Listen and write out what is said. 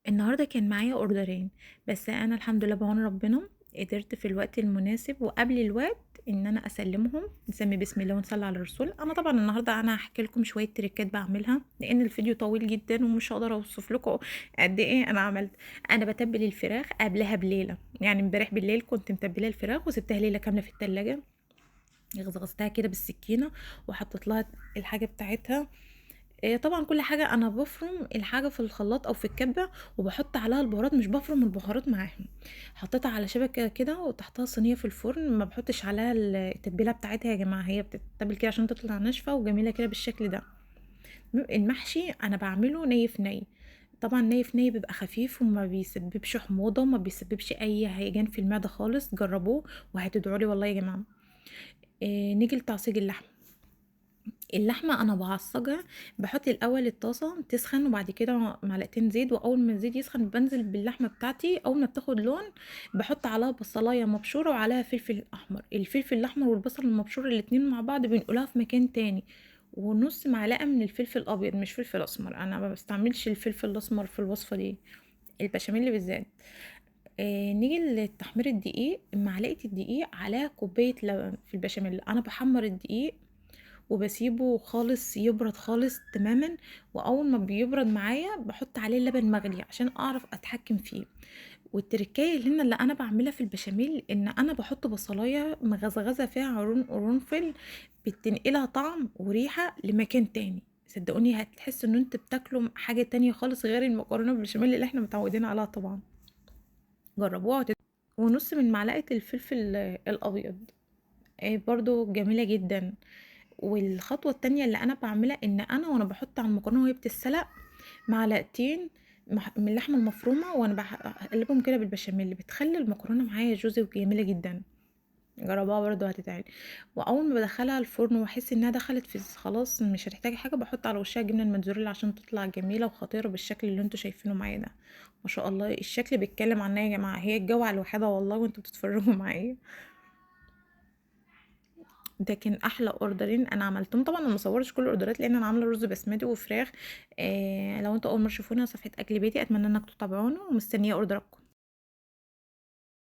النهارده كان معايا اوردرين، بس انا الحمد لله بعون ربنا قدرت في الوقت المناسب وقبل الوقت ان انا اسلمهم. نسمي بسم الله ونصلي على الرسول. انا طبعا النهارده انا هحكي لكم شويه تريكات بعملها لان الفيديو طويل جدا ومش هقدر اوصف لكم قد ايه انا عملت. انا بتبل الفراخ قبلها بليله، يعني امبارح بالليل كنت متبله الفراخ وسبتها ليله كامله في التلاجة. غزغزتها كده بالسكينه وحطيت لها الحاجه بتاعتها. طبعًا كل حاجة أنا بافرُم الحاجة في الخلاط أو في الكبة وباحُط عليها البهارات، مش بافرُم البهارات معاهم. حطيتها على شبكة كده وتحتها صينية في الفرن، ما باحطش عليها التتبيلة بتاعتها يا جماعة، هي بتتّبل كده عشان تطلع ناشفة وجميلة كده بالشكل ده. المحشي أنا باعمله ني في ني، طبعًا ني في ني بيبقى خفيف وما بيسببش حموضة وما بيسببش أي هيجان في المعدة خالص، جرّبوه وهتدعوا لي والله يا جماعة. نيجي لتعصيج اللحمة. اللحمة أنا باعصّجها، باحط الأول الطاسة تسخن وبعد كده معلقتين زيت، وأول ما الزيت يسخن بانزل باللحمة بتاعتي، أول ما بتاخد لون باحط عليها بصلاية مبشورة وعليها فلفل أحمر، الفلفل الأحمر والبصل المبشور الاتنين مع بعض بينقلوها في مكان تاني، ونُص معلقة من الفلفل الأبيض مش فلفل أسمر، أنا ما باستعملش الفلفل الأسمر في الوصفة دي، البشاميل بالذات. نيجي لتحمير الدقيق، معلقة الدقيق عليها كوباية لبن في البشاميل، أنا باحمّر الدقيق وباسيبه خالص يبرد خالص تمامًا، وأول ما بيبرد معايا باحط عليه اللبن مغلي عشان أعرف أتحكم فيه. والتركاية اللي أنا باعملها في البشاميل إن أنا باحط بصلاية مغزغزة فيها قرنفل، بتنقلها طعم وريحة لمكان تاني، صدقوني هتحسوا إن أنتم بتاكلوا حاجة تانية خالص غير المكرونة بالبشاميل اللي إحنا متعودين عليها طبعًا. جربوها ونُص من معلقة الفلفل الأبيض، برضه جميلة جدًا. والخطوة التانية اللي أنا باعملها إن أنا وأنا باحط على المكرونة وهي بتتسلق معلقتين من اللحمة المفرومة وأنا باقلبهم كده بالبشاميل، بتخلّي المكرونة معايا juicy وجميلة جدًا، جربوها برضه هتدعي لي. وأول ما بادخّلها الفرن واحس إنها دخلت في خلاص مش هتحتاج حاجة، باحط على وشها جبنة الموتزاريلا عشان تطلع جميلة وخطيرة بالشكل اللي أنتم شايفينه معايا ده. ما شاء الله الشكل بيتكلم عنها يا جماعة، هي الجوعة الوحيدة والله وأنتم بتتفرجوا معايا. ده كان أحلى أوردرين أنا عملتهم، طبعًا أنا ما صورتش كل الأوردرات لإن أنا عاملة رز بسمتي وفراخ. لو أنتم أول مرة تشوفونا على صفحة أكل بيتي أتمنى إنكم تتابعونا ومستنية أوردراتكم.